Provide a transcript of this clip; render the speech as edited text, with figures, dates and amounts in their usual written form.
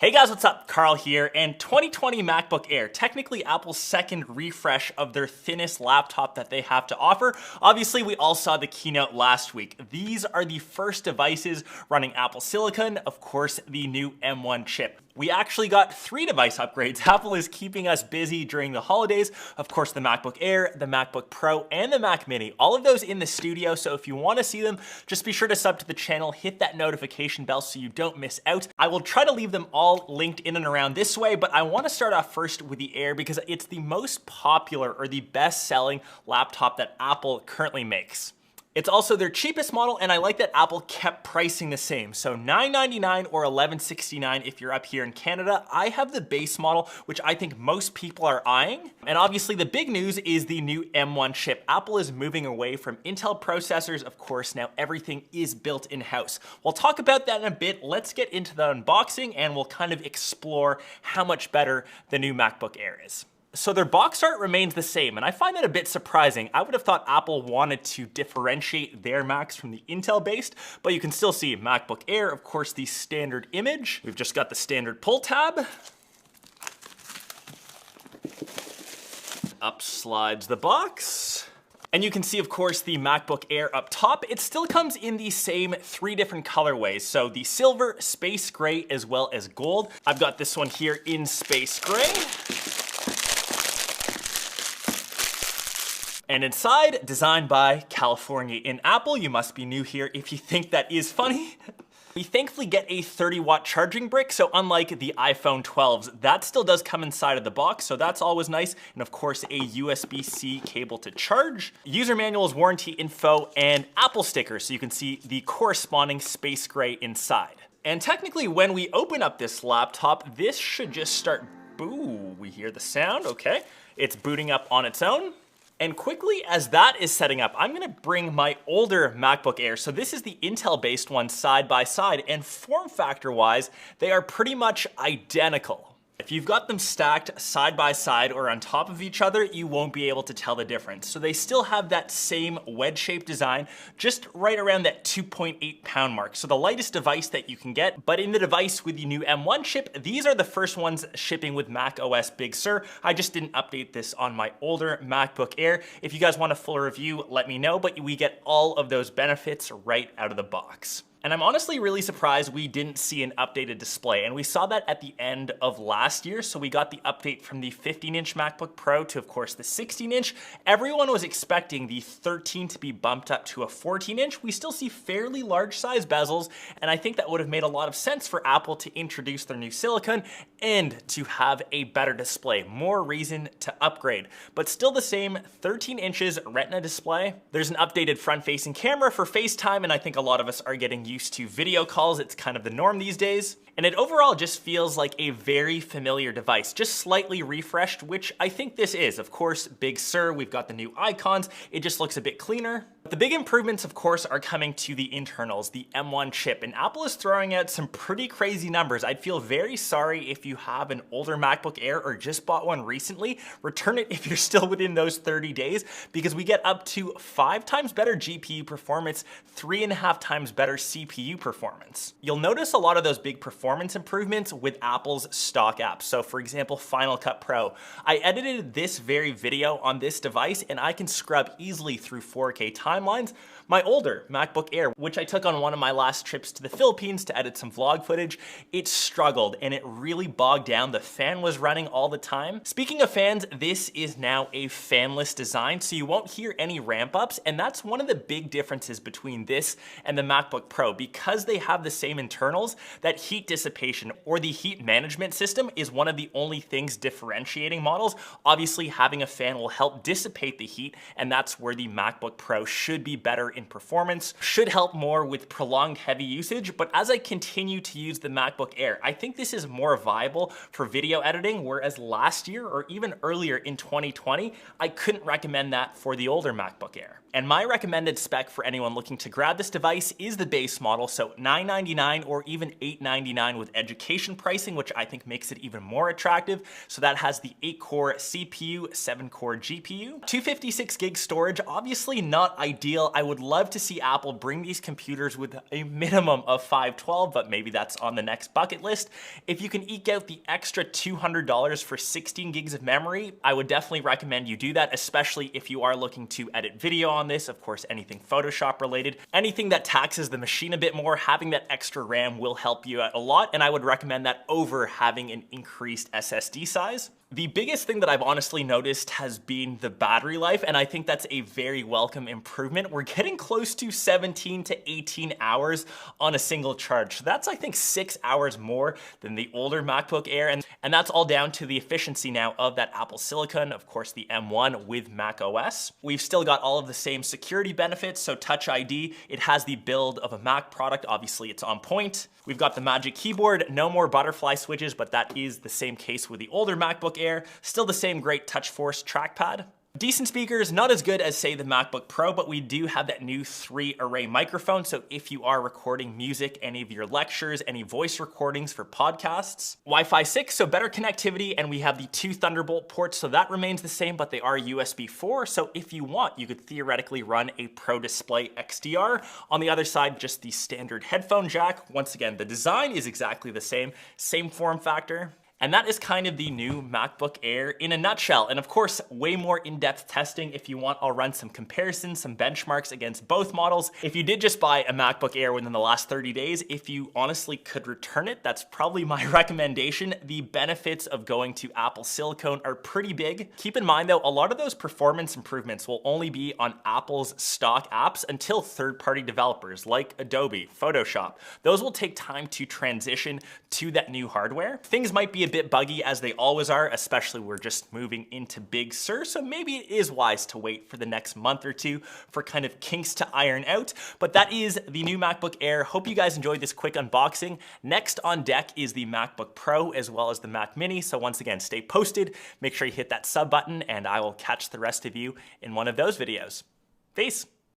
Hey guys, what's up? Carl here, and 2020 MacBook Air, technically Apple's second refresh of their thinnest laptop that they have to offer. Obviously, we all saw the keynote last week. These are the first devices running Apple Silicon, of course, the new M1 chip. We actually got 3 device upgrades. Apple is keeping us busy during the holidays. Of course, the MacBook Air, the MacBook Pro, and the Mac Mini. All of those in the studio, so if you want to see them, just be sure to sub to the channel, hit that notification bell so you don't miss out. I will try to leave them all linked in and around this way, but I want to start off first with the Air because it's the most popular or the best-selling laptop that Apple currently makes. It's also their cheapest model, and I like that Apple kept pricing the same. So $999 or $1,169 if you're up here in Canada. I have the base model, which I think most people are eyeing. And obviously the big news is the new M1 chip. Apple is moving away from Intel processors. Of course, now everything is built in-house. We'll talk about that in a bit. Let's get into the unboxing and we'll kind of explore how much better the new MacBook Air is. So their box art remains the same, and I find that a bit surprising. I would have thought Apple wanted to differentiate their Macs from the Intel-based, but you can still see MacBook Air, of course, the standard image. We've just got the standard pull tab. Up slides the box. And you can see, of course, the MacBook Air up top. It still comes in the same 3 different colorways. So the silver, space gray, as well as gold. I've got this one here in space gray. And inside, designed by California in Apple. You must be new here if you think that is funny. We thankfully get a 30-watt charging brick, so unlike the iPhone 12s, that still does come inside of the box, so that's always nice. And of course, a USB-C cable to charge. User manuals, warranty info, and Apple stickers, so you can see the corresponding space gray inside. And technically, when we open up this laptop, this should just start, boo, we hear the sound, okay. It's booting up on its own. And quickly as that is setting up, I'm gonna bring my older MacBook Air. So this is the Intel-based one side by side, and form factor-wise, they are pretty much identical. If you've got them stacked side by side or on top of each other, you won't be able to tell the difference. So they still have that same wedge-shaped design, just right around that 2.8 pound mark. So the lightest device that you can get, but in the device with the new M1 chip, these are the first ones shipping with Mac OS Big Sur. I just didn't update this on my older MacBook Air. If you guys want a full review, let me know, but we get all of those benefits right out of the box. And I'm honestly really surprised we didn't see an updated display, and we saw that at the end of last year. So we got the update from the 15-inch MacBook Pro to, of course, the 16-inch. Everyone was expecting the 13 to be bumped up to a 14-inch. We still see fairly large size bezels, and I think that would have made a lot of sense for Apple to introduce their new silicon and to have a better display. More reason to upgrade, but still the same 13 inches Retina display. There's an updated front-facing camera for FaceTime, and I think a lot of us are getting used to video calls. It's kind of the norm these days. And it overall just feels like a very familiar device, just slightly refreshed, which I think this is. Of course, Big Sur, we've got the new icons. It just looks a bit cleaner. The big improvements, of course, are coming to the internals, the M1 chip, and Apple is throwing out some pretty crazy numbers. I'd feel very sorry if you have an older MacBook Air or just bought one recently. Return it if you're still within those 30 days, because we get up to 5 times better GPU performance, 3.5 times better CPU performance. You'll notice a lot of those big performance improvements with Apple's stock apps. So for example, Final Cut Pro. I edited this very video on this device and I can scrub easily through 4K timelines. My older MacBook Air, which I took on one of my last trips to the Philippines to edit some vlog footage, it struggled and it really bogged down. The fan was running all the time. Speaking of fans, this is now a fanless design, so you won't hear any ramp ups, and that's one of the big differences between this and the MacBook Pro. Because they have the same internals, that heat dissipation or the heat management system is one of the only things differentiating models. Obviously, having a fan will help dissipate the heat, and that's where the MacBook Pro should be better in performance, should help more with prolonged heavy usage. But as I continue to use the MacBook Air, I think this is more viable for video editing, whereas last year or even earlier in 2020, I couldn't recommend that for the older MacBook Air. And my recommended spec for anyone looking to grab this device is the base model, so $999 or even $899 with education pricing, which I think makes it even more attractive. So that has the 8-core CPU, 7-core GPU, 256 gig storage, obviously not ideal ideal. I would love to see Apple bring these computers with a minimum of 512, but maybe that's on the next bucket list. If you can eke out the extra $200 for 16 gigs of memory, I would definitely recommend you do that, especially if you are looking to edit video on this. Of course, anything Photoshop related, anything that taxes the machine a bit more, having that extra RAM will help you out a lot, and I would recommend that over having an increased SSD size. The biggest thing that I've honestly noticed has been the battery life, and I think that's a very welcome improvement. We're getting close to 17 to 18 hours on a single charge. So that's, I think, 6 hours more than the older MacBook Air, and that's all down to the efficiency now of that Apple Silicon, of course the M1 with Mac OS. We've still got all of the same security benefits, so Touch ID, it has the build of a Mac product, obviously it's on point. We've got the Magic Keyboard, no more butterfly switches, but that is the same case with the older MacBook Air. Still the same great TouchForce trackpad. Decent speakers, not as good as say the MacBook Pro, but we do have that new 3-array microphone. So if you are recording music, any of your lectures, any voice recordings for podcasts. Wi-Fi 6, so better connectivity, and we have the 2 Thunderbolt ports, so that remains the same, but they are USB 4. So if you want, you could theoretically run a Pro Display XDR. On the other side, just the standard headphone jack. Once again, the design is exactly the same form factor. And that is kind of the new MacBook Air in a nutshell. And of course, way more in-depth testing. If you want, I'll run some comparisons, some benchmarks against both models. If you did just buy a MacBook Air within the last 30 days, if you honestly could return it, that's probably my recommendation. The benefits of going to Apple Silicon are pretty big. Keep in mind though, a lot of those performance improvements will only be on Apple's stock apps until third-party developers like Adobe, Photoshop. Those will take time to transition to that new hardware. Things might be a bit buggy as they always are, especially we're just moving into Big Sur, so maybe it is wise to wait for the next month or two for kind of kinks to iron out. But that is the new MacBook Air. Hope you guys enjoyed this quick unboxing. Next on deck is the MacBook Pro as well as the Mac Mini, so once again, stay posted, make sure you hit that sub button, and I will catch the rest of you in one of those videos. Peace!